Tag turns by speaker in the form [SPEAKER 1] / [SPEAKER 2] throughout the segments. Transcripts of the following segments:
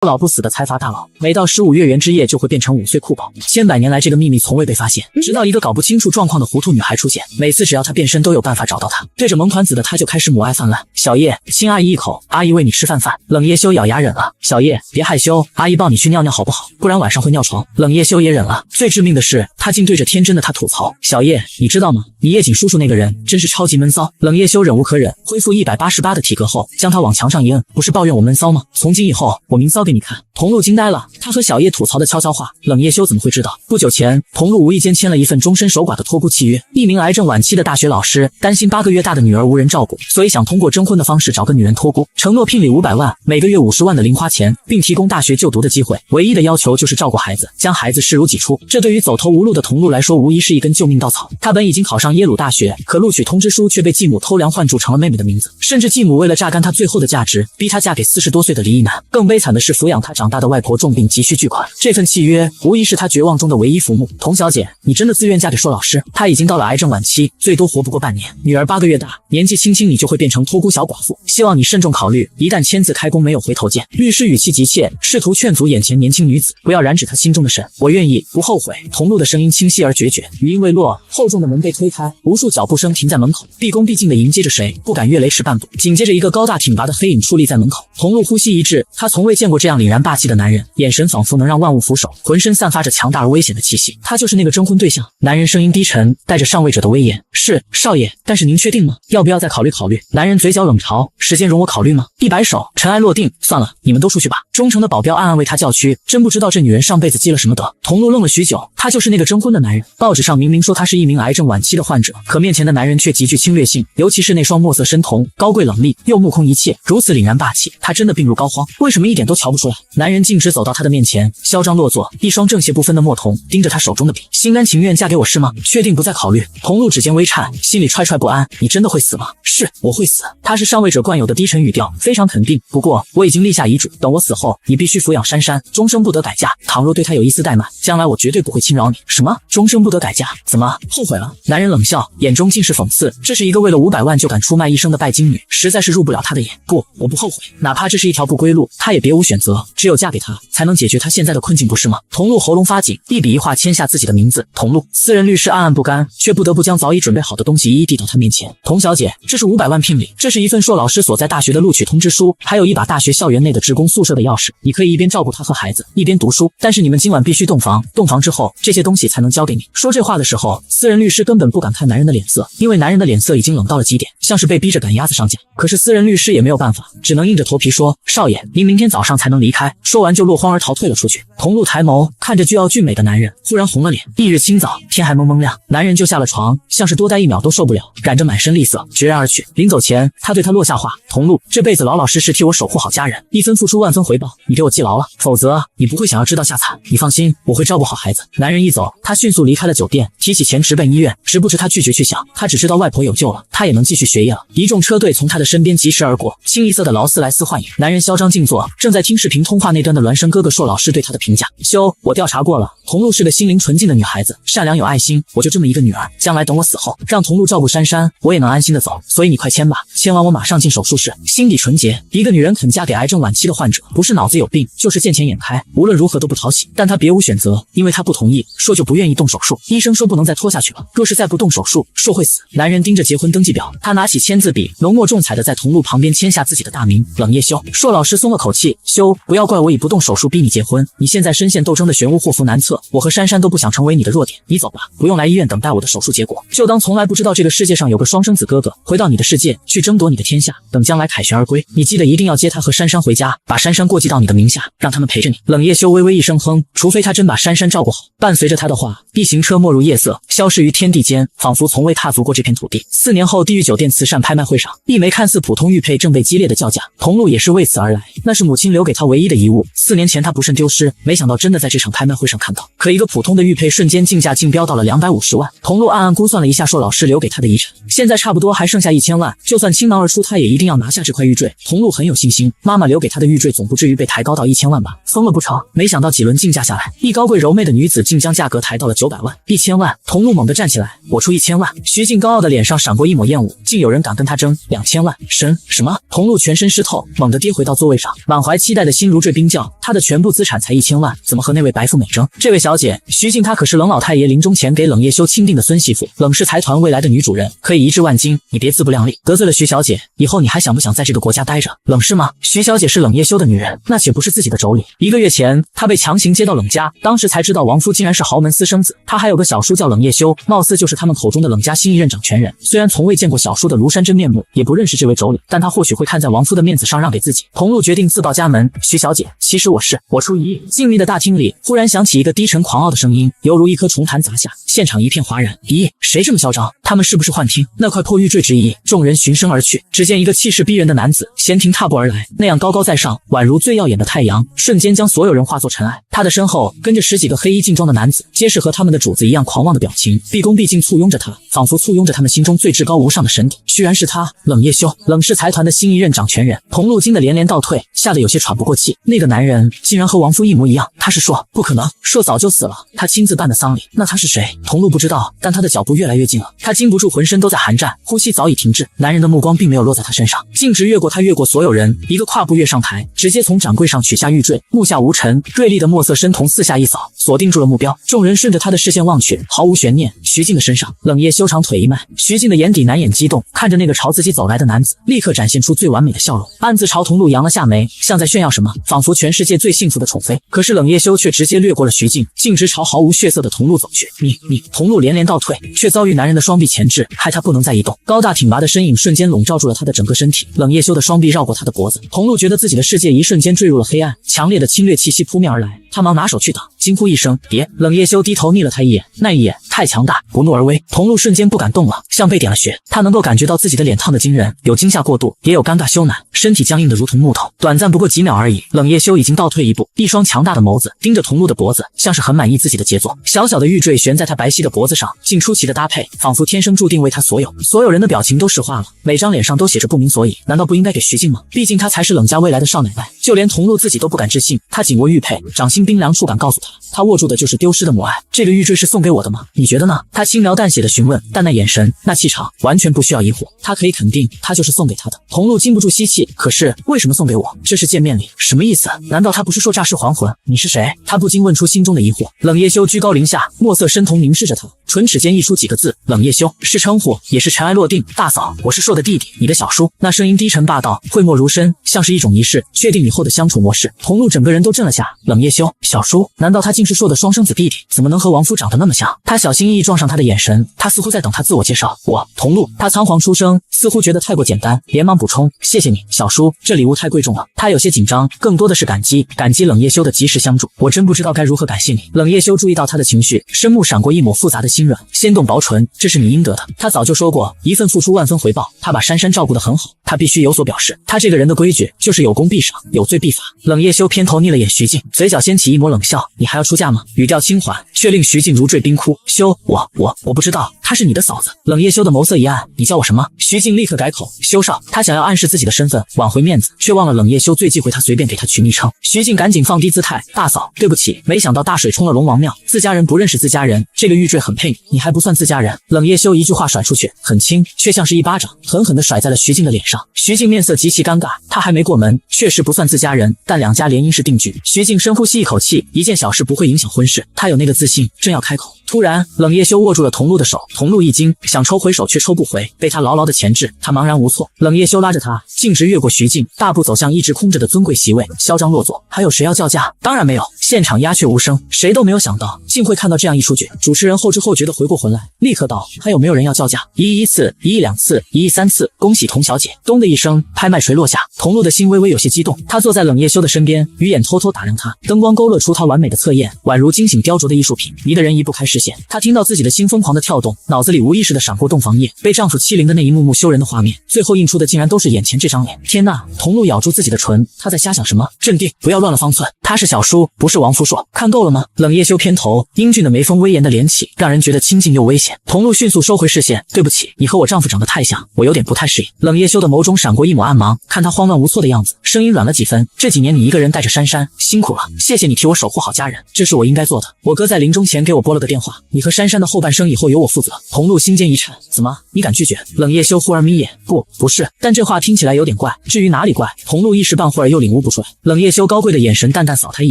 [SPEAKER 1] 不老不死的财阀大佬，每到15月圆之夜就会变成5岁酷宝。千百年来，这个秘密从未被发现，直到一个搞不清楚状况的糊涂女孩出现。每次只要她变身，都有办法找到她。对着萌团子的她就开始母爱泛滥。小叶，亲阿姨一口，阿姨喂你吃饭饭。冷夜修咬牙忍了。小叶，别害羞，阿姨抱你去尿尿好不好？不然晚上会尿床。冷夜修也忍了。最致命的是，他竟对着天真的她吐槽：小叶，你知道吗？你叶景叔叔那个人真是超级闷骚。冷夜修忍无可忍，恢复188的体格后，将他往墙上一摁，不是抱怨我闷骚吗？从今以后，我明骚给你看。桐路惊呆了，他和小叶吐槽的悄悄话，冷夜修怎么会知道？不久前，桐路无意间签了一份终身守寡的托孤契约。一名癌症晚期的大学老师担心8个月大的女儿无人照顾，所以想通过征婚的方式找个女人托孤，承诺聘礼500万，每个月50万的零花钱，并提供大学就读的机会。唯一的要求就是照顾孩子，将孩子视如己出。这对于走投无路的桐路来说，无疑是一根救命稻草。他本已经考上耶鲁大学，可录取通知书却被继母偷梁换柱成了妹妹的名字，甚至继母为了榨干她最后的价值，逼她嫁给40多岁的离异男。更悲惨的是，抚养她长大的外婆重病急需巨款，这份契约无疑是她绝望中的唯一浮木。童小姐，你真的自愿嫁给硕老师？她已经到了癌症晚期，最多活不过半年。女儿8个月大，年纪轻轻你就会变成托孤小寡妇，希望你慎重考虑，一旦签字开工没有回头箭。律师语气急切，试图劝阻眼前年轻女子，不要染指她心中的神。我愿意，不后悔。桐路的声音清晰而决绝，语音未落，厚重的门被推开，无数脚步声停在门口，毕恭毕敬地迎接着谁，不敢越雷池半步。紧接着一个高大挺拔的黑影矗立在门口，桐路呼吸一滞，他从未见过这样凛然霸气的男人，眼神仿佛能让万物俯首，浑身散发着强大而危险的气息。他就是那个征婚对象。男人声音低沉，带着上位者的威严。是，少爷，但是您确定吗？要不要再考虑考虑？男人嘴角冷潮，时间容我考虑吗？一摆手，尘埃落定，算了，你们都出去吧。忠诚的保镖暗暗为他叫屈，真不知道这女人上辈子积了什么德。桐路愣了许久，他就是那个征婚的男人。报纸上明明说他是一名癌症晚期的患者，可面前的男人却极具侵略性，尤其是那双墨色深瞳，高贵冷厉又目空一切，如此凛然霸气，他真的病入膏肓。为什么一点都瞧不出来？男人径直走到他的面前，嚣张落座，一双正邪不分的墨瞳盯着他手中的笔。心甘情愿嫁给我是吗？确定不再考虑？桐路指尖微颤，心里踹踹不安。你真的会死吗？是，我会死。他是上位者惯有的低沉语调，非常肯定。不过我已经立下遗嘱，等我死后，你必须抚养珊珊，终生不得改嫁。倘若对她有一丝怠慢，将来我绝对不会轻饶你。什么？终生不得改嫁？怎么后悔了？男人冷笑，眼中尽是讽刺。这是一个为了500万就敢出卖一生的拜金女，实在是入不了他的眼。不，我不后悔，哪怕这是一条不归路，他也别无选择，只有嫁给他，才能解决他现在的困境，不是吗？桐路喉咙发紧，一笔一画签下自己的名字。桐路。私人律师暗暗不甘，却不得不将早已准备好的东西一一递到他面前。童小姐，这是500万聘礼，这是一份硕老师所在大学的录取通知书，还有一把大学校园内的职工宿舍的钥匙。你可以一边照顾他和孩子，一边读书，但是你们今晚必须洞房，洞房之后，这些东西才能交给你。说这话的时候，私人律师根本不敢看男人的脸色，因为男人的脸色已经冷到了极点，像是被逼着赶鸭子上架。可是私人律师也没有办法，只能硬着头皮说：少爷，您明天早上才能离开。说完就落荒而逃，退了出去。桐路抬眸看着倨傲俊美的男人，忽然红了脸。翌日清早，天还蒙蒙亮，男人就下了床，像是多待1秒都受不了，染着满身厉色，决然而去。临走前，他对他落下话：桐路，这辈子老老实实替我守护好家人，一分付出万分回报，你给我记牢了，否则你不会想要知道下惨。你放心，我会照顾好孩子。男人一走，他迅速离开了酒店，提起钱直奔医院。值不值他拒绝去想，他只知道外婆有救了，他也能继续学业了。一众车队从他的身边疾驰而过，清一色的劳斯莱斯幻影。男人嚣张静坐，正在听视频通话那端的孪生哥哥硕老师对他的评价：修，我调查过了，桐路是个心灵纯净的女孩子，善良有爱心，我就这么一个女儿，将来等我死后，让桐路照顾珊珊，我也能安心的走。所以你快签吧，签完我马上进手术室。心底纯洁，一个女人肯嫁给癌症晚期的患者，不是脑子有病，就是见钱眼开，无论如何都不讨喜。但她别无选择，因为她不同意，硕就不愿意动手术。医生说不能再拖下去了，若是再不动手术，硕会死。男人盯着结婚登记表，他拿起签字笔，浓墨重彩的在桐路旁边签下自己的大名：冷夜修。硕老师松了口气：修，不要怪我以不动手术逼你结婚，你现在深陷斗争的漩涡，祸福难测，我和珊珊都不想成为你的弱点。你走吧，不用来医院等待我的手术结果，就当从来不知道这个世界上有个双生子哥哥，回到你的世界去争夺你的天下。等将来凯旋而归，你记得一定要接他和珊珊回家，把珊珊过继到你的名下，让他们陪着你。冷夜修微微一声哼，除非他真把珊珊照顾好。伴随着他的话，一行车没入夜色，消失于天地间，仿佛从未踏足过这片土地。4年后，地狱酒店慈善拍卖会上，一枚看似普通玉佩正被激烈的叫价，桐路也是为此而来，那是母亲留给他唯一的遗物。4年前他不慎丢失，没没想到真的在这场拍卖会上看到。可一个普通的玉佩瞬间竞价竞标到了250万。童路暗暗估算了一下硕老师留给他的遗产，现在差不多还剩下1000万，就算倾囊而出，他也一定要拿下这块玉坠。童路很有信心，妈妈留给他的玉坠总不至于被抬高到1000万吧？疯了不成？没想到几轮竞价下来，一高贵柔媚的女子竟将价格抬到了900万、1000万。童路猛地站起来，我出1000万。徐静高傲的脸上闪过一抹厌恶，竟有人敢跟他争2000万？什么？童路全身湿透，猛地跌回到座位上，满怀期待的心如坠冰窖。他的全部资产才1000万，怎么和那位白富美争？这位小姐，徐静她可是冷老太爷临终前给冷夜修钦定的孙媳妇，冷氏财团未来的女主人，可以1掷万金，你别自不量力。得罪了徐小姐，以后你还想不想在这个国家待着？冷氏吗？徐小姐是冷夜修的女人，那岂不是自己的妯娌？1个月前，她被强行接到冷家，当时才知道王夫竟然是豪门私生子。她还有个小叔叫冷夜修，貌似就是他们口中的冷家新一任掌权人。虽然从未见过小叔的庐山真面目，也不认识这位妯娌，但他或许会看在王夫的面子上让给自己。童路决定自报家门，徐小姐，其实我出1亿。静谧的大厅里忽然响起一个低沉狂傲的声音，犹如一颗重弹砸下，现场一片哗然。1亿？谁这么嚣张？他们是不是幻听？那块破玉坠值1亿，众人循声而去。只见一个气势逼人的男子闲庭踏步而来，那样高高在上，宛如最耀眼的太阳，瞬间将所有人化作尘埃。他的身后跟着10几个黑衣劲装的男子，皆是和他们的主子一样狂妄的表情，毕恭毕敬簇拥着他，仿佛簇拥着他们心中最至高无上的神体。居然是他，冷夜修，冷氏财团的新一任掌权人。童路惊得连连倒退，吓得有些喘不过气。那个男人竟然和王夫一模一样，他是硕？不可能，硕早就死了，他亲自办的丧礼。那他是谁？童路不知道，但他的脚步越来越近了，他禁不住浑身都在寒战，呼吸早已停滞。男人的目光并没有落在他身上，径直越过他，越过所有人，一个跨步跃上台，直接从掌柜上取下玉坠，目下无尘，锐利的墨色深瞳四下一扫，锁定住了目标。众人顺着他的视线望去，毫无悬念，徐静的身上。冷夜修长腿一迈，徐静的眼底难掩激动，看着那个朝自己走来的男子，立刻展现出最完美的笑容，暗自朝童路扬了下眉，像在炫耀什么，仿佛全世界最幸福的宠妃。可是冷夜修却直接掠过了徐静，径直朝毫无血色的童路走去。你，童路连连倒退，却遭遇男人的双臂钳制，害他不能再移动。高大挺拔的身影瞬间笼罩住了他的整个身体，冷夜修的双臂绕过他的脖子，童路觉得自己的世界一瞬间坠入了黑暗，强烈的侵略气息扑面而来，他忙拿手去挡，惊呼一声别。冷夜修低头睨了他一眼，那一眼太强大，不怒而威。童路瞬间不敢动了，像被点了穴，他能够感觉到自己的脸烫得惊人，有惊吓过度，也有尴尬羞赧，身体僵硬得如同木头。短暂不过几秒而已，冷夜修已经倒退一步，一双强大的眸子盯着童路的脖子，像是很满意自己的杰作。小小的玉坠悬在他白皙的脖子上，竟出奇的搭配，仿佛天生注定为他所有。所有人的表情都石化了，每张脸上都写着不明所以。难道不应该给徐静吗？毕竟他才是冷家未来的少奶奶。就连童路自己都不敢置信，他紧握玉佩，掌心冰凉触感告诉他，他握住的就是丢失的母爱。这个玉坠是送给我的吗？你觉得呢？他轻描淡写的询问，但那眼神，那气场，完全不需要疑惑，他可以肯定，他就是送给他的。童路禁不住吸气，可是为什么送给我？这是见面礼，什么意思？难道他不是说诈尸还魂？你是谁？他不禁问出心中的疑惑。冷夜修居高临下，墨色深瞳凝视着他，唇齿间溢出几个字：冷夜修，是称呼，也是尘埃落定。大嫂，我是硕的弟弟，你的小叔。那声音低沉霸道，讳莫如深，像是一种仪式，确定以后的相处模式。童路整个人都震了下，冷夜修，小叔，难道他竟是硕的双生子弟弟？怎么能和王夫长得那么像？他小心翼翼撞上他的眼神，他似乎在等他自我介绍。我，童路。他仓皇出声，似乎觉得太过简单，连忙补充，谢谢你，小叔，这礼物太贵重了。他有些紧张，更多的是感激冷夜修的及时相助。我真不知道该如何感谢你。冷夜修注意到他的情绪，深目闪过一抹复杂的心软，先动薄唇，这是你应得的。他早就说过，一份付出万分回报，他把珊珊照顾得很好，他必须有所表示。他这个人的规矩就是有功必赏，有罪必罚。冷夜修偏头睨了眼徐静，嘴角掀起一抹冷笑，你还要出嫁吗？语调轻缓，却令徐静如坠冰窟。修，我不知道，她是你的嫂子。冷夜修的眸色一暗，你叫我什么？徐静立刻改口，修少。他想要暗示自己的身份，挽回面子，却忘了冷夜修最忌讳他随便给他取昵称。徐静赶紧放低姿态，大嫂，对不起，没想到大水冲了龙王庙，自家人不认识自家人，这个玉坠很配你，你还不算自家人。冷夜修一句话甩出去，很轻，却像是一巴掌，狠狠地甩在了徐静的脸上。徐静面色极其尴尬，他还没过门，确实不算自家人，但两家联姻是定局。徐静深呼吸一口气，一件小事不会影响婚事，他有那个自信，正要开口，突然冷夜修握住了童路的手，童路一惊，想抽回手却抽不回，被他牢牢的钳制，他茫然无措。冷夜修拉着他径直越过徐静，大步走向一直空着的尊贵席位，嚣张落座。还有谁要叫价？当然没有。现场鸦雀无声，谁都没有想到竟会看到这样一出局。主持人后知后觉地回过魂来，立刻道，还有没有人要叫价？1亿1次，1亿2次，1亿3次，恭喜童小姐。咚的一声，拍卖锤落下，童路的心微微有些激动。他坐在冷夜修的身边，鱼眼偷偷打量他，灯光勾勒出他完美的侧颜，宛如精心雕琢的艺术品，迷得人移不开视线。他听到自己的心疯狂的跳动，脑子里无意识地闪过洞房夜被丈夫欺凌的那一幕幕羞人的画面，最后映出的竟然都是眼前这张脸。天呐，童路咬住自己的唇，他在瞎想什么？镇定，不要乱了方寸。他是小叔，不是王福硕，看够了吗？冷夜修偏头，英俊的眉峰威严的连起，让人觉得亲近又危险。童路迅速收回视线，对不起，你和我丈夫长得太像，我有点不太适应。冷夜修的眸中闪过一抹暗芒，看他慌乱无措的样子，声音软了几分。这几年你一个人带着珊珊，辛苦了，谢谢你替我守护好家人，这是我应该做的。我哥在临终前给我拨了个电话，你和珊珊的后半生以后由我负责。童路心间一颤，怎么，你敢拒绝？冷夜修忽而眯眼，不是，但这话听起来有点怪。至于哪里怪，童路一时半会儿又领悟不出来。冷夜修高贵的眼神淡淡扫他一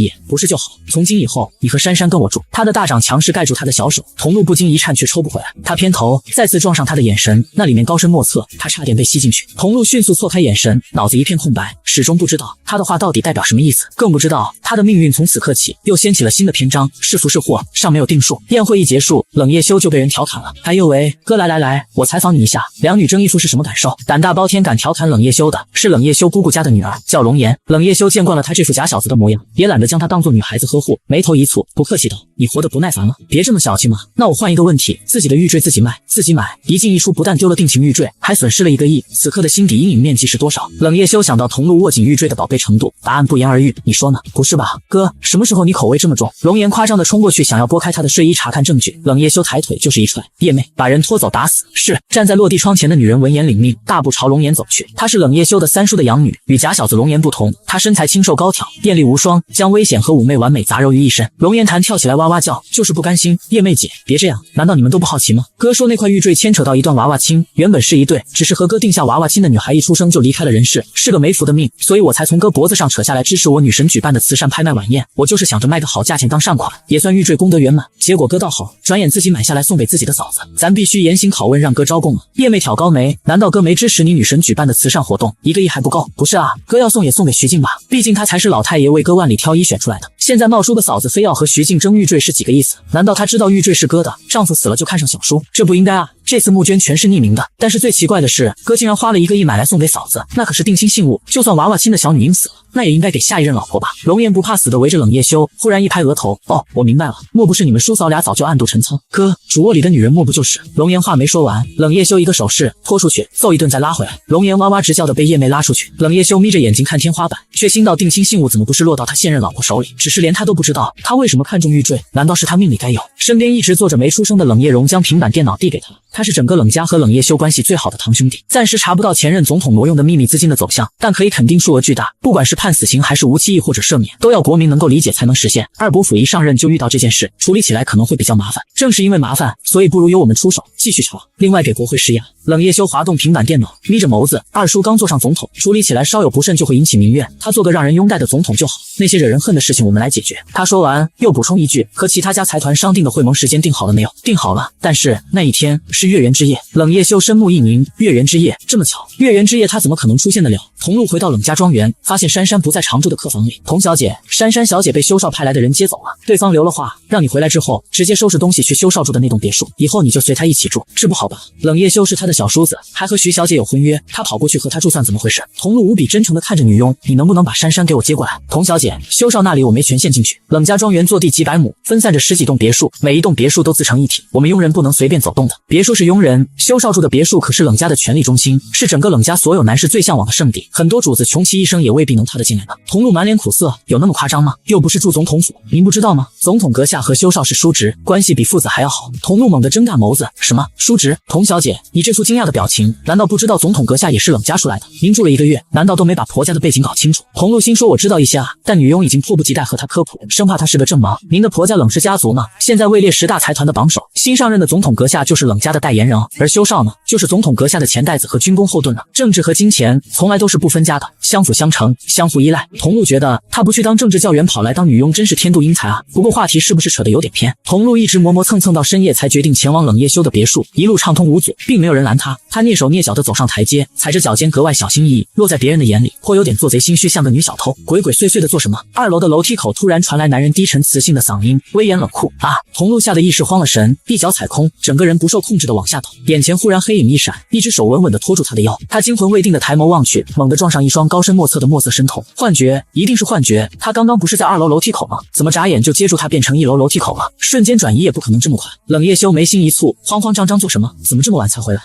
[SPEAKER 1] 眼，不是就好。从今以后，你和珊珊跟我住。他的大掌强势盖住他的小手，童路不禁一颤，却抽不回来。他偏头，再次撞上他的眼神，那里面高深莫测，他差点被吸进去。童路迅速错开眼神，脑子一片空白，始终不知道他的话到底代表什么意思，更不知道他的命运从此刻起又掀起了新的篇章，是福是祸尚没有定数。宴会一结束，冷夜修就被人调侃了。哎呦喂，哥来，我采访你一下，两女争一夫是什么感受？胆大包天敢调侃冷夜修的是冷夜修姑姑家的女儿，叫龙颜。冷夜修见惯了他这副假小子的模样，也懒得将他当做女孩子呵护，眉头一蹙，不客气道：你活得不耐烦了？别这么小气嘛。那我换一个问题，自己的玉坠自己卖，自己买，一进一出不但丢了定情玉坠，还损失了1个亿，此刻的心底阴影面积是多少？冷夜修想到童路握紧玉坠的宝贝程度，答案不言而喻。你说呢？不是吧，哥，什么时候你口味这么重？龙颜夸张地冲过去，想要拨开他的睡衣查看证据。冷夜修抬腿就是一踹，叶妹，把人拖走打死。是。站在落地窗前的女人闻言领命，大步朝龙颜走去。她是冷夜修的三叔的养女，与假小子龙颜不同，她身材清瘦高挑，艳丽无双，将危险和妩媚完美杂糅于一身。龙颜弹跳起来哇哇叫，就是不甘心。叶妹姐，别这样，难道你们都不好奇吗？哥说那块玉坠牵扯到一段娃娃亲，原本是一对，只是和哥定下娃娃亲的女孩一出生就离开了人世，是个没福的命，所以我才从哥脖子上扯下来支持我女神举办的慈善拍卖晚宴。我就是想着卖个好价钱当善款，也算玉坠功德圆满。结果哥倒好，转眼自己买下来送给自己的嫂子，咱必须严刑拷问，让哥招供啊！叶妹挑高眉，难道哥没支持你女神举办的慈善活动？1个亿还不够？不是啊，哥要送也送给徐静吧，毕竟她才是老太爷为哥万里挑一选出来的。现在冒出个嫂子非要和徐静争玉坠是几个意思？难道她知道玉坠是哥的，丈夫死了就看上小叔？这不应该啊！这次募捐全是匿名的，但是最奇怪的是，哥竟然花了1个亿买来送给嫂子，那可是定亲信物，就算娃娃亲的小女婴死了，那也应该给下一任老婆吧。龙颜不怕死的围着冷夜修，忽然一拍额头，哦，我明白了，莫不是你们叔嫂俩早就暗度陈仓？哥，主卧里的女人莫不就是……龙颜话没说完，冷夜修一个手势拖出去，揍一顿再拉回来。龙颜哇哇直叫的被叶妹拉出去，冷夜修眯着眼睛看天花板，却心道定亲信物怎么不是落到他现任老婆手里？只是连他都不知道他为什么看中玉坠，难道是他命里该有？身边一直坐着没出生的冷夜荣将平板电脑递给他，他是整个冷家和冷夜修关系最好的堂兄弟，暂时查不到前任总统挪用的秘密资金的走向，但可以肯定数额巨大，不管是判死刑还是无期役或者赦免，都要国民能够理解才能实现。二伯府一上任就遇到这件事，处理起来可能会比较麻烦，正是因为麻烦，所以不如由我们出手继续查。另外给国会施压。冷夜修滑动平板电脑，眯着眸子，二叔刚坐上总统，处理起来稍有不慎就会引起民怨，他做个让人拥戴的总统就好，那些惹人恨的事情我们来解决。他说完又补充一句，和其他家财团商定的会盟时间定好了没有？定好了，但是那一天是月圆之夜。冷夜修深目一凝，月圆之夜，这么巧，月圆之夜他怎么可能出现得了？童路回到冷家庄园，发现珊珊不在常住的客房里。童小姐，珊珊小姐被修少派来的人接走了，对方留了话，让你回来之后直接收拾东西去修少住的那栋别墅，以后你就随他一起住，治不好吧？冷夜修是他的小叔子，还和徐小姐有婚约，他跑过去和他住算怎么回事？童路无比真诚地看着女佣，你能不能把珊珊给我接过来？童小姐，修少那里我没权限进去，冷家庄园坐地几百亩，分散着10几栋别墅，每一栋别墅都自成一体，我们佣人不能随便走动的。别墅是佣人，修少住的别墅可是冷家的权力中心，是整个冷家所有男士最向往的圣地，很多主子穷其一生也未必能踏得进来的。童路满脸苦涩，有那么夸张吗？又不是住总统府，您不知道吗？总统阁下和修少是叔侄，关系比父子还要好。童路猛地睁大眸子，什么叔侄？童小姐，你这副惊讶的表情，难道不知道总统阁下也是冷家出来的？您住了1个月，难道都没把婆家的背景搞清楚？童路心说我知道一些啊，但女佣已经迫不及待和他科普，生怕他是个正盲。您的婆家冷氏家族呢，现在位列10大财团的榜首，新上任的总统阁下就是冷家的代言人哦，而修少呢，就是总统阁下的钱袋子和军功后盾呢。政治和金钱从来都是不分家的，相辅相成，相互依赖。童路觉得他不去当政治教员，跑来当女佣真是天妒英才啊。不过话题是不是扯得有点偏？童路一直磨磨蹭蹭到深夜才决定前往冷夜修的别墅，一路畅通无阻，并没有人拦他。他蹑手蹑脚地走上台阶，踩着脚尖格外小心翼翼，落在别人的眼里颇有点做贼心虚，像个女小偷，鬼鬼祟祟地做什么。2楼的楼梯口突然传来男人低沉磁性的嗓音，威严冷酷啊！童路吓得一时慌了神，一脚踩空，整个人不受控制地的往下倒，眼前忽然黑影一闪，一只手稳稳地拖住他的腰。他惊魂未定的抬眸望去，猛地撞上一双高深莫测的墨色深瞳。幻觉，一定是幻觉。他刚刚不是在2楼楼梯口吗？怎么眨眼就接住他变成1楼楼梯口了？瞬间转移也不可能这么快。冷夜修眉心一蹙，慌慌张张做什么？怎么这么晚才回来？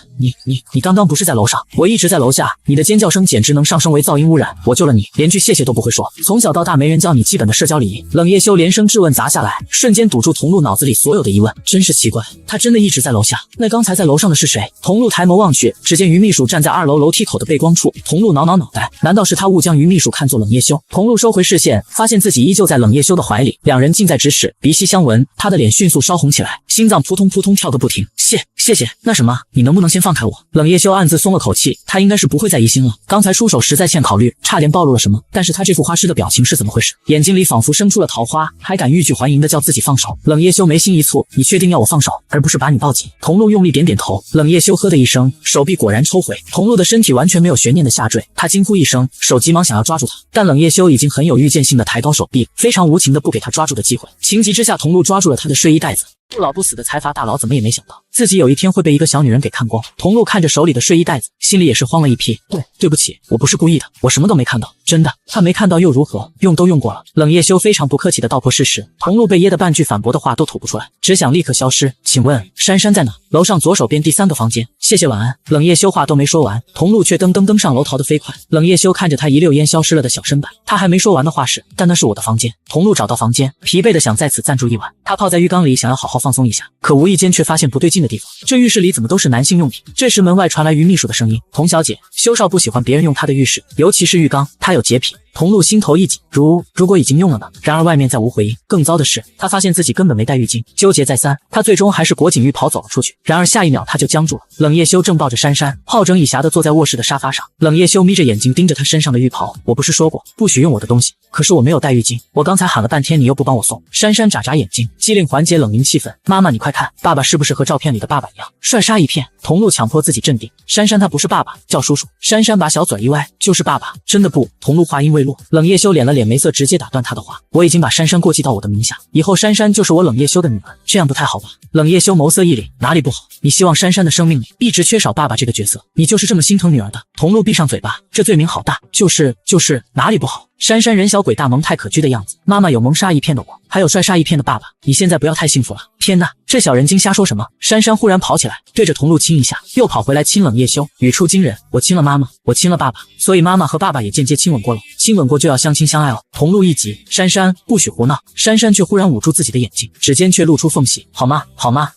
[SPEAKER 1] 你刚刚不是在楼上？我一直在楼下。你的尖叫声简直能上升为噪音污染。我救了你，连句谢谢都不会说。从小到大没人教你基本的社交礼仪。冷夜修连声质问砸下来，瞬间堵住童路脑子里所有的疑问。真是奇怪，他真的一直在楼下。那刚才在楼上的是谁？童路抬眸望去，只见于秘书站在2楼楼梯口的背光处。童路挠脑袋，难道是他误将于秘书看作冷夜修？童路收回视线，发现自己依旧在冷夜修的怀里，两人近在咫尺，鼻息相闻。他的脸迅速烧红起来，心脏扑通扑通跳个不停。谢谢。那什么，你能不能先放开我？冷夜修暗自松了口气，他应该是不会再疑心了。刚才出手实在欠考虑，差点暴露了什么。但是他这副花痴的表情是怎么回事？眼睛里仿佛生出了桃花，还敢欲拒还迎的叫自己放手。冷夜修眉心一蹙，你确定要我放手，而不是把你抱紧？童路用力点点头。冷夜修呵的一声，手臂果然抽回，童路的身体完全没有悬念的下坠。他惊呼一声，手急忙想要抓住他，但冷夜修已经很有预见性的抬高手臂，非常无情的不给他抓住的机会。情急之下，童路抓住了他的睡衣带子。不老不死的财阀大佬怎么也没想到自己有一天会被一个小女人给看光。童路看着手里的睡衣袋子，心里也是慌了一批。对不起，我不是故意的，我什么都没看到。真的，他没看到又如何？用都用过了。冷夜修非常不客气的道破事实，童路被噎得半句反驳的话都吐不出来，只想立刻消失。请问珊珊在哪？楼上左手边第3个房间。谢谢晚安。冷夜修话都没说完，童路却噔上楼逃得飞快。冷夜修看着他一溜烟消失了的小身板，他还没说完的话是，但那是我的房间。童路找到房间，疲惫的想在此暂住一晚。他泡在浴缸里，想要好好放松一下，可无意间却发现不对劲的地方，这浴室里怎么都是男性用品？这时门外传来于秘书的声音：“童小姐，修少不喜欢别人用他的浴室，尤其是浴缸，他有洁癖。”童路心头一紧，如果已经用了呢？然而外面再无回应。更糟的是，他发现自己根本没带浴巾，纠结再三，他最终还是裹紧浴袍走了出去。然而下一秒他就僵住了。冷夜修正抱着珊珊，好整以暇地坐在卧室的沙发上。冷夜修眯着眼睛盯着他身上的浴袍，我不是说过不许用我的东西？可是我没有带浴巾，我刚才喊了半天，你又不帮我送。珊珊眨眨眼睛，机灵缓解冷凝气氛。妈妈，你快看，爸爸是不是和照片里的爸爸一样，帅杀一片？童路强迫自己镇定，珊珊他不是爸爸，叫叔叔。珊珊把小嘴一歪，就是爸爸。真的不？童路话音未落，冷夜修敛了敛眉色，直接打断他的话。我已经把珊珊过继到我的名下，以后珊珊就是我冷夜修的女儿，这样不太好吧？冷夜修眸色一凛，哪里不好？你希望珊珊的生命里一直缺少爸爸这个角色，你就是这么心疼女儿的？童路闭上嘴巴，这罪名好大。就是哪里不好？珊珊人小鬼大，蒙太可掬的样子，妈妈有蒙杀一片的我，还有帅杀一片的爸爸，你现在不要太幸福了。天哪，这小人精瞎说什么？珊珊忽然跑起来，对着童路亲一下，又跑回来亲冷夜修，语出惊人，我亲了妈妈，我亲了爸爸，所以妈妈和爸爸也间接亲吻过了，亲吻过就要相亲相爱哦。童路一急，珊珊不许胡闹。珊珊却忽然捂住自己的眼睛，指尖却露出缝隙，好吗，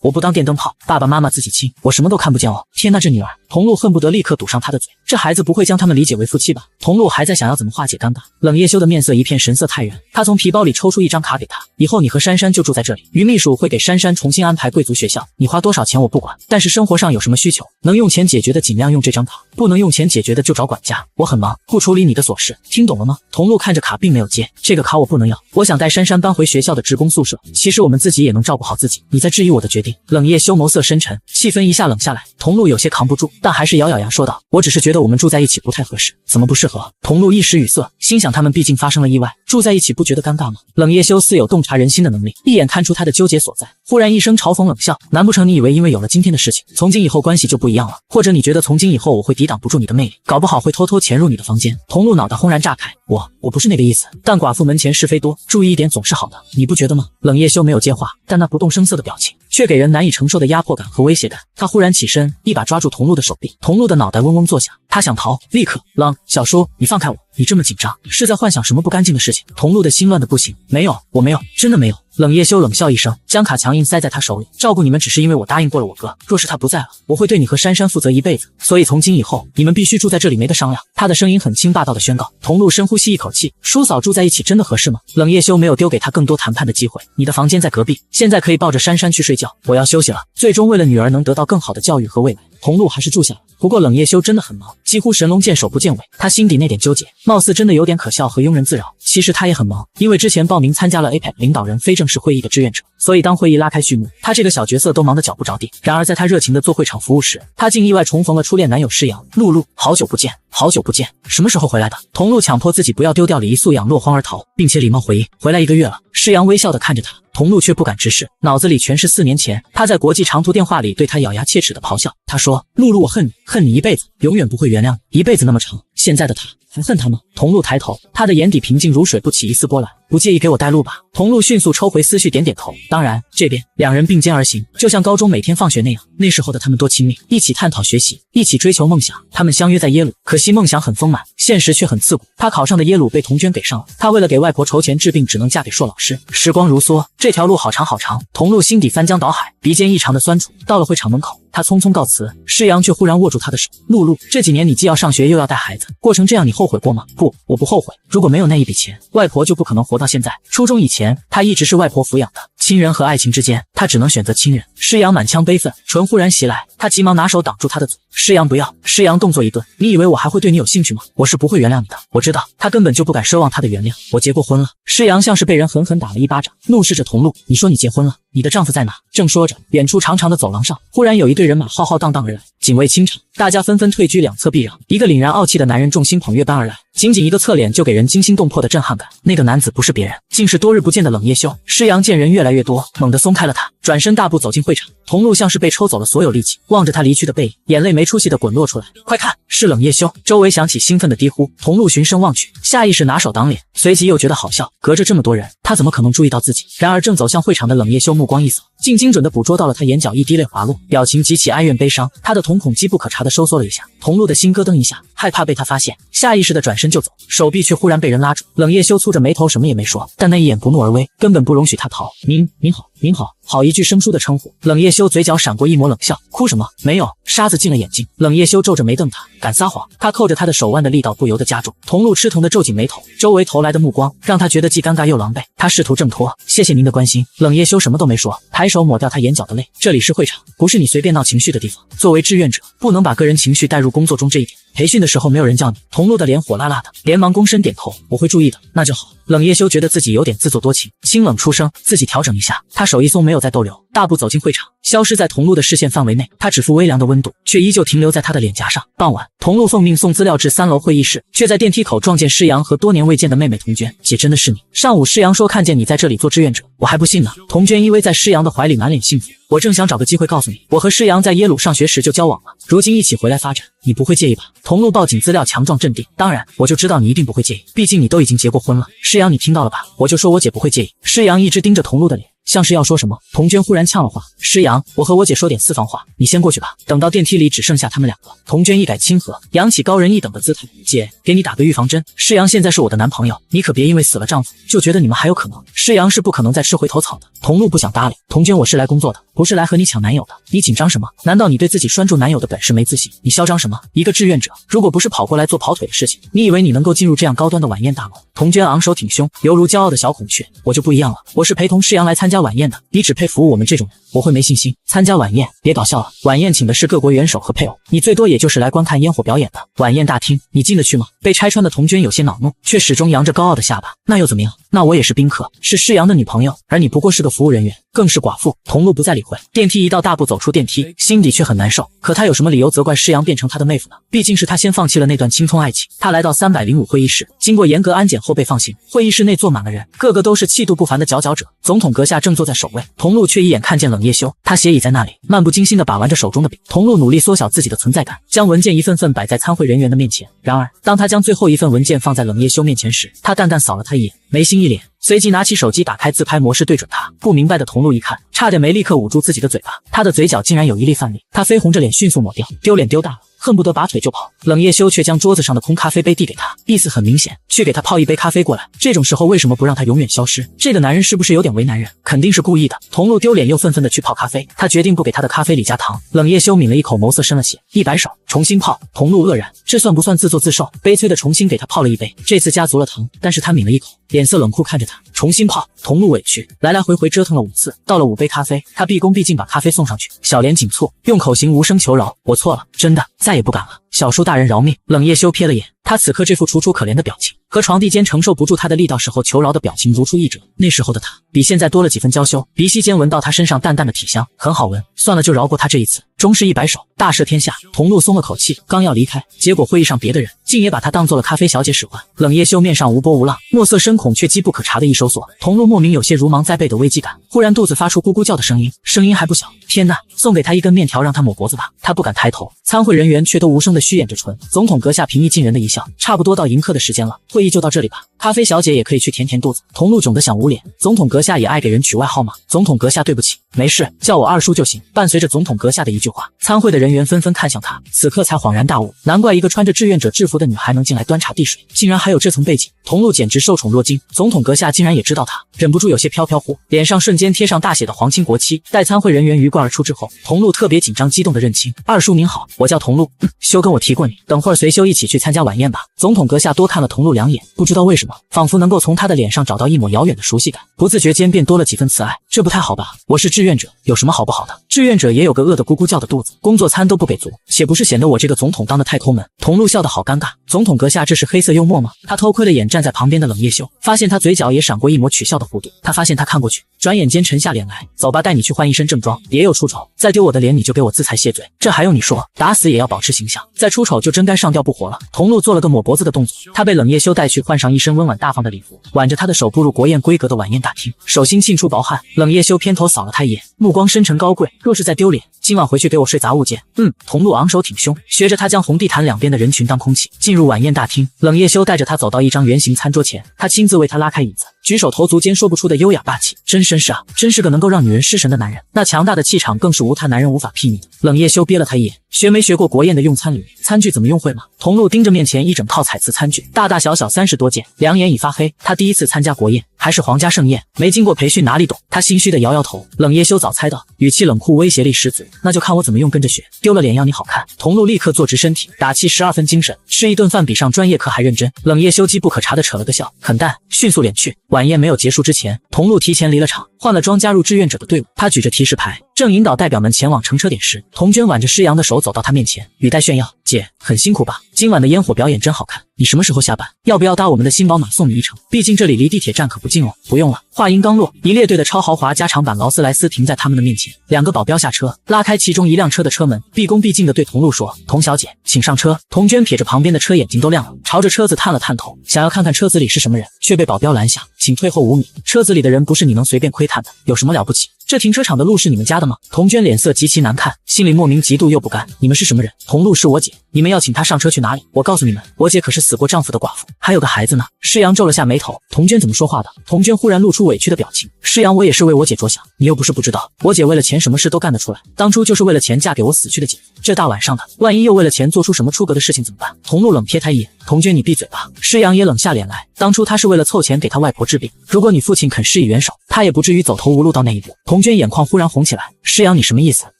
[SPEAKER 1] 我不当电灯泡，爸爸妈妈自己亲，我什么都看不见哦。天哪，这女儿！童路恨不得立刻堵上她的嘴，这孩子不会将他们理解为夫妻吧？童路还在想要怎么化解尴尬，冷夜修的面色一片神色太远，他从皮包里抽出一张卡给他，以后你和珊珊就住在这里，于秘书会给珊珊重新安排贵族学校，你花多少钱我不管，但是生活上有什么需求，能用钱解决的尽量用这张卡，不能用钱解决的就找管家，我很忙，不处理你的琐事，听懂了吗？童路看着卡并没有接，这个卡我不能要，我想带珊珊搬回学校的职工宿舍，其实我们自己也能照顾好自己，你在质疑我的决定？冷夜修眸色深沉，气氛一下冷下来，童路有些扛不住，但还是咬咬牙说道，我只是觉得我们住在一起不太合适。怎么不适合？童路一时语塞，心想他们毕竟发生了意外，住在一起不觉得尴尬吗？冷夜修似有洞察人心的能力，一眼看出他的纠结所在，忽然一声嘲讽冷笑，难不成你以为因为有了今天的事情，从今以后关系就不一样了？或者你觉得从今以后我会抵挡不住你的魅力，搞不好会偷偷潜入你的房间？童路脑袋轰然炸开，我不是那个意思，但寡妇门前是非多，注意一点总是好的，你不觉得吗？冷夜修没有接话，但那不动声色的表情却给人难以承受的压迫感和威胁感。他忽然起身，一把抓住童路的手臂，童路的脑袋嗡嗡作响，他想逃，立刻冷，小叔，你放开我，你这么紧张，是在幻想什么不干净的事情？童路的心乱的不行，没有，我没有，真的没有。冷夜修冷笑一声，将卡强硬塞在他手里，照顾你们只是因为我答应过了我哥，若是他不在了，我会对你和珊珊负责一辈子，所以从今以后你们必须住在这里，没得商量。他的声音很轻霸道的宣告。童路深呼吸一口气，叔嫂住在一起真的合适吗？冷夜修没有丢给他更多谈判的机会，你的房间在隔壁，现在可以抱着珊珊去睡觉，我要休息了。最终为了女儿能得到更好的教育和未来，童路还是住下了。不过冷夜修真的很忙，几乎神龙见首不见尾，他心底那点纠结貌似真的有点可笑和庸人自扰。其实他也很忙，因为之前报名参加了 APEC 领导人非正式会议的志愿者，所以当会议拉开序幕，他这个小角色都忙得脚不着地。然而在他热情的做会场服务时，他竟意外重逢了初恋男友施阳。露，好久不见，好久不见，什么时候回来的？童路强迫自己不要丢掉礼仪素养，落荒而逃，并且礼貌回应，回来1个月了。施阳微笑地看着他，童露却不敢直视，脑子里全是4年前他在国际长途电话里对他咬牙切齿的咆哮。他说：“露露，我恨你，恨你一辈子，永远不会原谅你，一辈子那么长。”现在的他还恨他吗？童露抬头，他的眼底平静如水，不起一丝波澜。不介意给我带路吧？童露迅速抽回思绪，点点头。当然，这边两人并肩而行，就像高中每天放学那样。那时候的他们多亲密，一起探讨学习，一起追求梦想。他们相约在耶鲁，可惜梦想很丰满，现实却很刺骨。他考上的耶鲁被童娟给上了，他为了给外婆筹钱治病，只能嫁给硕老师。时光如梭，这条路好长好长。童露心底翻江倒海，鼻尖异常的酸楚。到了会场门口，他匆匆告辞，施阳却忽然握住他的手。露露，这几年你既要上学又要带孩子，过成这样你后悔过吗？不，我不后悔。如果没有那一笔钱，外婆就不可能活到现在。初中以前，他一直是外婆抚养的，亲人和爱情之间，他只能选择亲人。施阳满腔悲愤，唇忽然袭来，他急忙拿手挡住他的嘴。施阳不要！施阳动作一顿，你以为我还会对你有兴趣吗？我是不会原谅你的，我知道。他根本就不敢奢望他的原谅。我结过婚了。施阳像是被人狠狠打了一巴掌，怒视着童露，你说你结婚了，你的丈夫在哪？正说着，远处长长的走廊上，忽然有一队人马浩浩荡荡而来，警卫清场，大家纷纷退居两侧避让。一个凛然傲气的男人众星捧月般而来，仅仅一个侧脸就给人惊心动魄的震撼感。那个男子不是别人，竟是多日不见的冷夜修。施阳见人越来越多，猛地松开了他，转身大步走进会场。童露像是被抽走了所有力气，望着他离去的背影，眼泪没出息的滚落出来。快看，是冷夜修！周围响起兴奋的低呼。童露循声望去，下意识拿手挡脸，随即又觉得好笑。隔着这么多人，他怎么可能注意到自己？然而正走向会场的冷夜修目光一扫，竟精准地捕捉到了他眼角一滴泪滑落，表情极其哀怨悲伤。他的瞳孔机不可察地收缩了一下，童露的心咯噔一下，害怕被他发现，下意识地转身就走，手臂却忽然被人拉住。冷夜修蹙着眉头，什么也没说，但那一眼不怒而威，根本不容许他逃。您好，您好。好一句生疏的称呼。冷夜修嘴角闪过一抹冷笑，哭什么？没有。沙子进了眼睛。冷夜修皱着眉瞪他，敢撒谎？他扣着他的手腕的力道不由得加重。童露吃疼的皱紧眉头，周围投来的目光让他觉得既尴尬又狼狈。他试图挣脱，谢谢您的关心。冷夜修什么都没说，抬手抹掉他眼角的泪。这里是会场，不是你随便闹情绪的地方。作为志愿者，不能把个人情绪带入工作中，这一点培训的时候没有人教你。童露的脸火辣辣的，连忙躬身点头，我会注意的。那就好。冷夜修觉得自己有点自作多情，清冷出声，自己调整一下。他手一松，没有再逗留，大步走进会场，消失在童露的视线范围内。他指腹微凉的温度却依旧停留在他的脸颊上。傍晚，童露奉命送资料至3楼会议室，却在电梯口撞见施阳和多年未见的妹妹童娟。姐，真的是你？上午施阳说看见你在这里做志愿者，我还不信呢。童娟依偎在施阳的怀里，满脸幸福。我正想找个机会告诉你，我和施阳在耶鲁上学时就交往了，如今一起回来发展，你不会介意吧？童露抱紧资料，强壮镇定。当然，我就知道你一定不会介意，毕竟你都已经结过婚了。施阳，你听到了吧？我就说我姐不会介意。施阳一直盯着童露的脸，像是要说什么。童娟忽然呛了话：施阳，我和我姐说点私房话，你先过去吧。等到电梯里只剩下他们两个，童娟一改亲和，扬起高人一等的姿态：姐，给你打个预防针，施阳现在是我的男朋友，你可别因为死了丈夫就觉得你们还有可能。施阳是不可能再吃回头草的。童露不想搭理童娟，我是来工作的，不是来和你抢男友的。你紧张什么？难道你对自己拴住男友的本事没自信？你嚣张什么？一个志愿者，如果不是跑过来做跑腿的事情，你以为你能够进入这样高端的晚宴大楼？童娟昂首挺胸，犹如骄傲的小孔雀。我就不一样了，我是陪同施阳来参加晚宴的，你只配服务我们这种人，我会没信心。参加晚宴？别搞笑了，晚宴请的是各国元首和配偶，你最多也就是来观看烟火表演的。晚宴大厅，你进得去吗？被拆穿的童娟有些恼怒，却始终扬着高傲的下巴。那又怎么样？那我也是宾客，是施阳的女朋友，而你不过是个服务人员，更是寡妇。童露不再理会，电梯一到，大步走出电梯，心底却很难受。可他有什么理由责怪施阳变成他的妹夫呢？毕竟是他先放弃了那段青葱爱情。他来到305会议室，经过严格安检后被放行。会议室内坐满了人，个个都是气度不凡的佼佼者。总统阁下正坐在首位，童露却一眼看见冷夜修，他斜倚在那里，漫不经心地把玩着手中的饼。童露努力缩小自己的存在感，将文件一份份摆在参会人员的面前。然而，当他将最后一份文件放在冷夜修面前时，他淡淡扫了他一眼，眉心一敛，随即拿起手机打开自拍模式对准他。不明白的童露一看，差点没立刻捂住自己的嘴巴，他的嘴角竟然有一粒饭粒，他绯红着脸迅速抹掉，丢脸丢大了，恨不得拔腿就跑。冷夜修却将桌子上的空咖啡杯递给他，意思很明显，去给他泡一杯咖啡过来。这种时候为什么不让他永远消失？这个男人是不是有点为难人？肯定是故意的。童露丢脸又愤愤地去泡咖啡，他决定不给他的咖啡里加糖。冷夜修抿了一口，眸色深了些，100手重新泡。童露愕然，这算不算自作自受？悲催地重新给他泡了一杯，这次加足了糖，但是他抿了一口，脸色冷酷看着他，重新泡。童露委屈，来来回回折腾了5次，到了5杯咖啡，他毕恭毕敬把咖啡送上去，小脸紧蹙，用口型无声求饶：我错了，真的，再也不敢了，小叔大人饶命。冷夜修瞥了眼他此刻这副楚楚可怜的表情，和床地间承受不住他的力道时候求饶的表情如出一辙。那时候的他比现在多了几分娇羞，鼻息间闻到他身上淡淡的体香，很好闻。算了，就饶过他这一次，终是100手。大大赦天下。童路松了口气，刚要离开，结果会议上别的人竟也把他当做了咖啡小姐使唤。冷夜修面上无波无浪，墨色深孔却机不可察的一收缩，童路莫名有些如芒在背的危机感，忽然肚子发出咕咕叫的声音，声音还不小。天哪，送给他一根面条让他抹脖子吧。他不敢抬头，参会人员却都无声的虚掩着唇。总统阁下平易近人的一笑，差不多到迎客的时间了，会议就到这里吧。咖啡小姐也可以去填填肚子。童路窘得想捂脸，总统阁下也爱给人取外号吗？总统阁下对不起，没事，叫我二叔就行。伴随着总统阁下的一句话，参会的人员纷纷看向他，此刻才恍然大悟，难怪一个穿着志愿者制服的女孩能进来端茶递水，竟然还有这层背景。童路简直受宠若惊，总统阁下竟然也知道他，忍不住有些飘飘忽，脸上瞬间贴上大写的皇亲国戚。待参会人员鱼贯而出之后，童路特别紧张激动的认清，二叔您好，我叫童路，修跟我提过你，等会儿随修一起去参加晚宴吧。总统阁下多看了童路两眼，不知道为什么，仿佛能够从他的脸上找到一抹遥远的熟悉感，不自觉间便多了几分慈爱。这不太好吧？我是志愿者，有什么好不好的？志愿者也有个饿得咕咕叫的肚子，工作餐都不给足，且不是显得我这个总统当得太抠门。童路笑得好尴尬，总统阁下这是黑色幽默吗？他偷窥了眼站在旁边的冷夜修，发现他嘴角也闪过一抹取笑的弧度。他发现他看过去，转眼间沉下脸来，走吧，带你去换一身正装，别又出丑，再丢我的脸你就给我自裁谢罪，这还用你说？打死也要保持形象，再出丑就真该上吊不活了。童路做了个抹脖子的动作，他被冷夜修带去换上一身温婉大方的礼服，挽着他的手步入国宴规格的晚宴大厅，手心沁出薄汗。冷夜修偏头扫了他一眼，目光深沉高贵，若是再丢脸，今晚回去给我睡杂物间。童路昂首挺胸，学着他将红地毯两边的人群当空气，进入晚宴大厅。冷夜修带着他走到一张圆形餐桌前，他亲自为他拉开椅子，举手投足间说不出的优雅霸气，真绅士啊，真是个能够让女人失神的男人。那强大的气场更是无他男人无法媲美的。冷夜修瞥了他一眼，学没学过国宴的用餐礼？餐具怎么用会吗？童路盯着面前一整套彩瓷餐具，大大小小30多件，两眼已发黑。他第一次参加国宴，还是皇家盛宴，没经过培训哪里懂？他心虚的摇摇头。冷夜修早猜到，语气冷酷，威胁力十足，那就看我怎么用，跟着学，丢了脸要你好看。童路立刻坐直身体，打气12分精神，吃一顿饭比上专业课还认真。冷夜修机不可察的扯了个笑，很淡，迅速敛去。晚宴没有结束之前，童路提前离了场，换了装加入志愿者的队伍。他举着提示牌，正引导代表们前往乘车点时，童娟挽着施阳的手走到他面前，语带炫耀：“姐，很辛苦吧？今晚的烟火表演真好看，你什么时候下班？要不要搭我们的新宝马送你一程？毕竟这里离地铁站可不近哦。”“不用了。”话音刚落，一列队的超豪华加长版劳斯莱斯停在他们的面前，两个保镖下车，拉开其中一辆车的车门，毕恭毕敬地对童路说：“童小姐，请上车。”童娟瞥着旁边的车，眼睛都亮了，朝着车子探了探头，想要看看车子里是什么人，却被保镖拦下：“请退后5米，车子里的人不是你能随便窥探的，有什么了不起？这停车场的路是你们家的吗？”童娟脸色极其难看，心里莫名嫉妒又不甘。你们是什么人？童路是我姐，你们要请她上车去哪里？我告诉你们，我姐可是死过丈夫的寡妇，还有个孩子呢。施阳皱了下眉头，童娟怎么说话的？童娟忽然露出委屈的表情。施阳，我也是为我姐着想，你又不是不知道，我姐为了钱什么事都干得出来，当初就是为了钱嫁给我死去的姐夫。这大晚上的，万一又为了钱做出什么出格的事情怎么办？童路冷瞥他一眼，童娟你闭嘴吧。施阳也冷下脸来，当初他是为了凑钱给他外婆治病，如果你父亲肯施以援手，他也不至于走投无路到那一步。童娟眼眶忽然红起来，施阳你什么意思？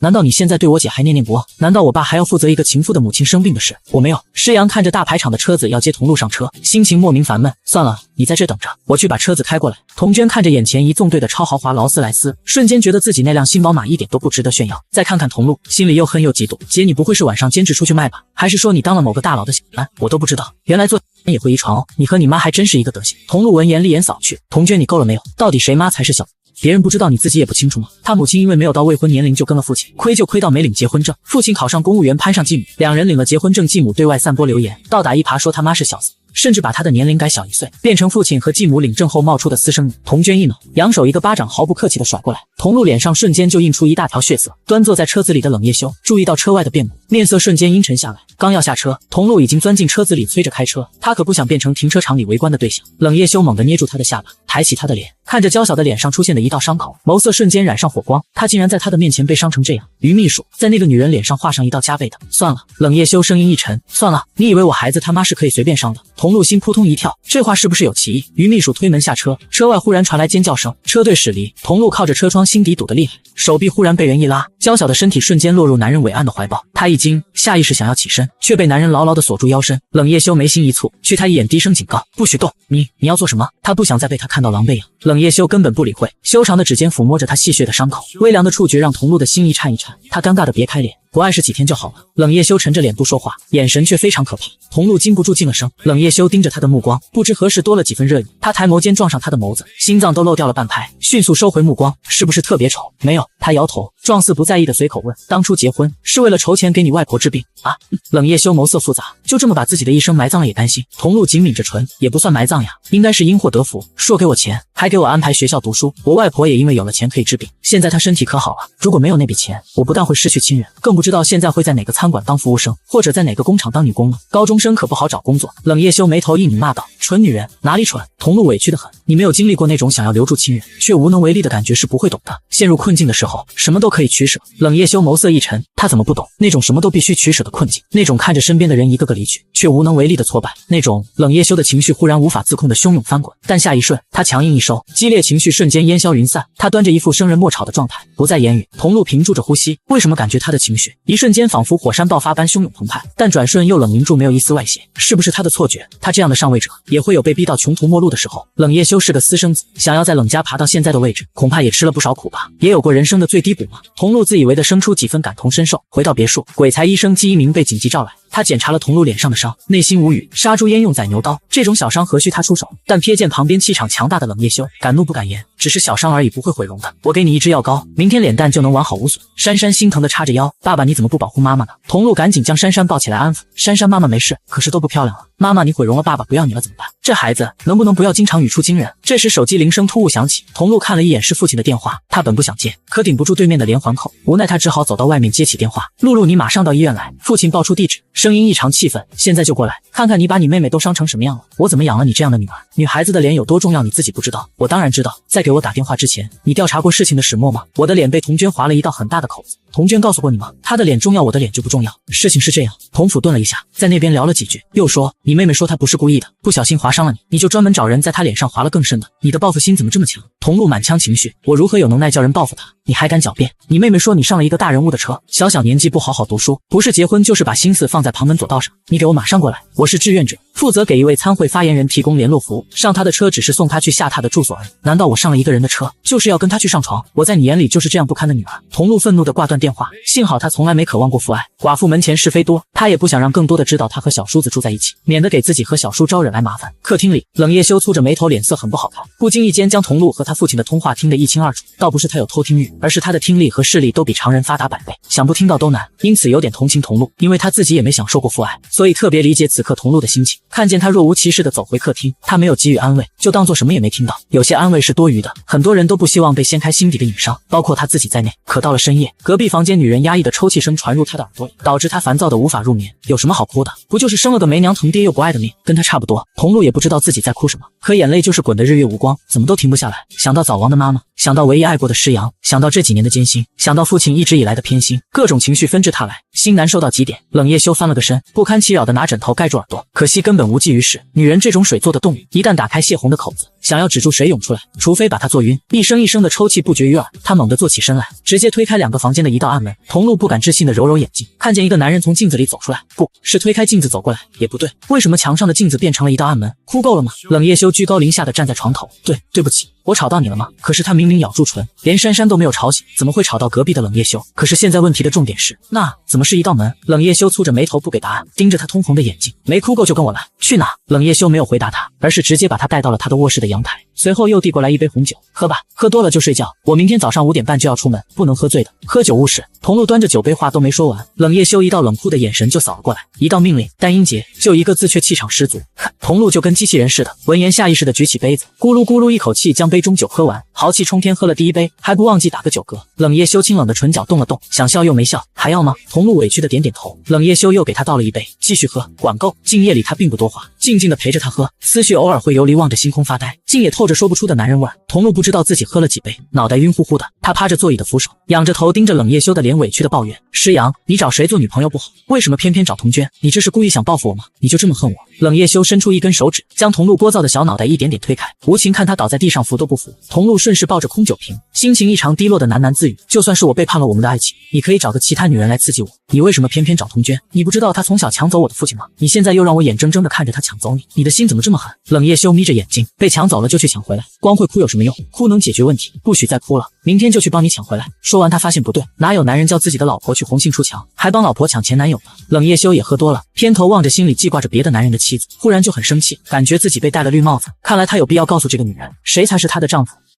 [SPEAKER 1] 难道你现在对我姐还念念不忘？难道我爸还要负责一个情妇的母亲生病的事？我没有。施阳看着大排场的车子要接童路上车，心情莫名烦闷。算了，你在这等着，我去把车子开过来。童娟看着眼前一纵队的超豪华劳斯莱斯，瞬间觉得自己那辆新宝马一点都不值得炫耀。再看看童路，心里又恨又嫉妒。姐，你不会是晚上兼职出去卖吧？还是说你当了某个大佬的小三？我都不知道，原来做也会遗传哦。你和你妈还真是一个德行。童路闻言厉眼扫去，童娟你够了没有？到底谁妈才是小？别人不知道你自己也不清楚吗？他母亲因为没有到未婚年龄就跟了父亲，亏就亏到没领结婚证，父亲考上公务员攀上继母，两人领了结婚证，继母对外散播流言，倒打一耙说他妈是小四，甚至把他的年龄改小1岁，变成父亲和继母领证后冒出的私生女。童娟一恼，扬手一个巴掌毫不客气地甩过来，童路脸上瞬间就映出一大条血色。端坐在车子里的冷夜修注意到车外的变故，面色瞬间阴沉下来，刚要下车，童路已经钻进车子里催着开车，他可不想变成停车场里围观的对象。冷夜修猛地捏住他的下巴，抬起他的脸，看着娇小的脸上出现的一道伤口，眸色瞬间染上火光，他竟然在他的面前被伤成这样。于秘书在那个女人脸上画上一道加倍的。算了，冷夜修声音一沉，算了，你以为我孩子他妈是可以随便伤的？童路心扑通一跳，这话是不是有歧义？于秘书推门下车，车外忽然传来尖叫声，车队驶离。童路靠着车窗，心底堵得厉害，手臂忽然被人一拉，娇小的身体瞬间落入男人伟岸的怀抱。他一惊，下意识想要起身，却被男人牢牢地锁住腰身。冷夜修眉心一蹙，去他一眼，低声警告：不许动！你要做什么？他不想再被他看到狼狈样。冷夜修根本不理会，修长的指尖抚摸着他戏谑的伤口，微凉的触觉让童路的心一颤一颤。他尴尬地别开脸，不碍事几天就好了。冷夜修沉着脸不说话，眼神却非常可怕。童路禁不住噤了声。冷夜修盯着他的目光，不知何时多了几分热意。他抬眸间撞上他的眸子，心脏都漏掉了半拍，迅速收回目光。是不是特别丑？没有。他摇头。状似不在意的随口问：“当初结婚是为了筹钱给你外婆治病啊？”冷夜修眸色复杂，就这么把自己的一生埋葬了也甘心。童露紧抿着唇，也不算埋葬呀，应该是因祸得福，说给我钱，还给我安排学校读书。我外婆也因为有了钱可以治病，现在她身体可好了。如果没有那笔钱，我不但会失去亲人，更不知道现在会在哪个餐馆当服务生，或者在哪个工厂当女工了。高中生可不好找工作。冷夜修眉头一拧，骂道：“蠢女人，哪里蠢？”童露委屈得很，你没有经历过那种想要留住亲人却无能为力的感觉是不会懂的。陷入困境的时候，什么都可以取舍。冷夜修眸色一沉，他怎么不懂那种什么都必须取舍的困境，那种看着身边的人一个个离去却无能为力的挫败，那种冷夜修的情绪忽然无法自控的汹涌翻滚。但下一瞬，他强硬一收，激烈情绪瞬间烟消云散。他端着一副生人莫吵的状态，不再言语。童露屏住着呼吸，为什么感觉他的情绪一瞬间仿佛火山爆发般汹涌澎湃，但转瞬又冷凝住，没有一丝外泄？是不是他的错觉？他这样的上位者也会有被逼到穷途末路的时候。冷夜修是个私生子，想要在冷家爬到现在的位置，恐怕也吃了不少苦吧，也有过人生的最低谷吗？童露自以为的生出几分感同身受。回到别墅，鬼才医生季一鸣被紧急召来，他检查了童露脸上的伤，内心无语。杀猪焉用宰牛刀，这种小伤何须他出手？但瞥见旁边气场强大的冷夜修，敢怒不敢言，只是小伤而已，不会毁容的。我给你一支药膏，明天脸蛋就能完好无损。珊珊心疼的叉着腰，爸爸你怎么不保护妈妈呢？童露赶紧将珊珊抱起来安抚，珊珊妈妈没事，可是都不漂亮了。妈妈你毁容了，爸爸不要你了怎么办？这孩子能不能不要经常语出惊人？这时手机铃声突兀响起，童露看了一眼是父亲的电话，他本不想接，可顶不住对面的连环扣，无奈他只好走到外面接起电话。露露你马上到医院来，父亲报出地址，声音异常气愤，现在就过来，看看你把你妹妹都伤成什么样了，我怎么养了你这样的女儿？女孩子的脸有多重要你自己不知道？我当然知道，在给我打电话之前，你调查过事情的始末吗？我的脸被童娟划了一道很大的口子，童娟告诉过你吗？她的脸重要，我的脸就不重要。事情是这样，童府顿了一下，在那边聊了几句，又说你妹妹说她不是故意的，不小心划伤了你，你就专门找人在她脸上划了更深的，你的报复心怎么这么强？童露满腔情绪，我如何有能耐叫人报复她？你还敢狡辩？你妹妹说你上了一个大人物的车，小年纪不好好读书，不是结婚就是把心思放在旁门左道上，你给我马上过来，我是志愿者，负责给一位参会发言人提供联络服务，上他的车只是送他去下榻的住所而已，难道我上了一个人的车就是要跟他去上床？我在你眼里就是这样不堪的女儿？童露愤怒地挂断电话，幸好他从来没渴望过父爱，寡妇门前是非多，他也不想让更多的知道他和小叔子住在一起，免得给自己和小叔招惹来麻烦。客厅里，冷夜修蹙着眉头，脸色很不好看，不经意间将童露和他父亲的通话听得一清二楚，倒不是他有偷听欲，而是他的听力和视力都比常人发达100倍，想不听到都难，因此有点同情童露，因为他自己也没享受过父爱，所以特别理解此刻童露的心情。看见他若无其事地走回客厅，他没有给予安慰，就当做什么也没听到。有些安慰是多余的，很多人都不希望被掀开心底的隐伤，包括他自己在内。可到了深夜，隔壁房间女人压抑的抽泣声传入他的耳朵里，导致他烦躁的无法入眠。有什么好哭的？不就是生了个没娘疼爹又不爱的命，跟他差不多。童露也不知道自己在哭什么，可眼泪就是滚得日月无光，怎么都停不下来。想到早亡的妈妈，想到唯一爱过的师阳，想到这几年的艰辛，想到父亲一直以来的偏心，各种情绪纷至沓来，心难受到极点。冷夜修翻了个身，不堪其扰的拿枕头盖住耳朵，可惜根本无济于事。女人这种水做的动物，一旦打开泄洪的口子，想要止住水涌出来，除非把她做晕。一声一声的抽泣不绝于耳，她猛地坐起身来，直接推开2个房间的一道暗门。童露不敢置信的揉揉眼睛，看见一个男人从镜子里走出来，不是推开镜子走过来，也不对，为什么墙上的镜子变成了一道暗门？哭够了吗？冷夜修居高临下的站在床头，对不起，我吵到你了吗？可是他明明咬住唇，连珊珊都没有吵醒，怎么会吵到隔壁的冷夜修？可是现在问题的重点是，那怎么是一道门？冷夜修蹙着眉头不给答案，盯着他通红的眼睛，没哭够就跟我来，去哪？冷夜修没有回答他，而是直接把他带到了他的卧室的阳台，随后又递过来一杯红酒，喝吧，喝多了就睡觉，我明天早上5点半就要出门，不能喝醉的，喝酒误事。童露端着酒杯话都没说完，冷夜修一道冷酷的眼神就扫了过来，一道命令，单音节，就一个字却气场十足。童露就跟机器人似的，闻言下意识的举起杯子，咕噜咕噜一口气将杯中酒喝完，豪气冲天喝了第1杯，还不忘记打个酒嗝。冷夜修清冷的唇角动了动，想笑又没笑，还要吗？童露委屈的点点头。冷夜修又给他倒了1杯，继续喝，管够。静夜里他并不多话，静静的陪着他喝，思绪偶尔会游离，望着星空发呆，竟也透着说不出的男人味儿。童露不知道自己喝了几杯，脑袋晕乎乎的，他趴着座椅的扶手，仰着头盯着冷夜修的脸，委屈的抱怨：师阳，你找谁做女朋友不好，为什么偏偏找童娟？你这是故意想报复我吗？你就这么恨我？冷夜修伸出一根手指，将童露聒噪的小脑袋一点点推开，无情看他倒在地上扶都不扶。童露顺势抱着空酒瓶，心情异常低落的喃喃自语：就算是我背叛了我们的爱情，你可以找个其他女人来刺激我，你为什么偏偏找童娟？你不知道她从小抢走我的父亲吗？你现在又让我眼睁睁的看着她抢走你，你的心怎么这么狠？冷夜修眯着眼睛，被抢走了就去抢回来，光会哭有什么用？哭能解决问题，不许再哭了，明天就去帮你抢回来。说完他发现不对，哪有男人叫自己的老婆去红杏出墙，还帮老婆抢前男友的？冷夜修也喝多了，偏头望着心里记挂着别的男人的妻子，忽然就很生气，感觉自己被戴了绿帽子。看来他有必要告诉这个女人，谁才是她的丈夫。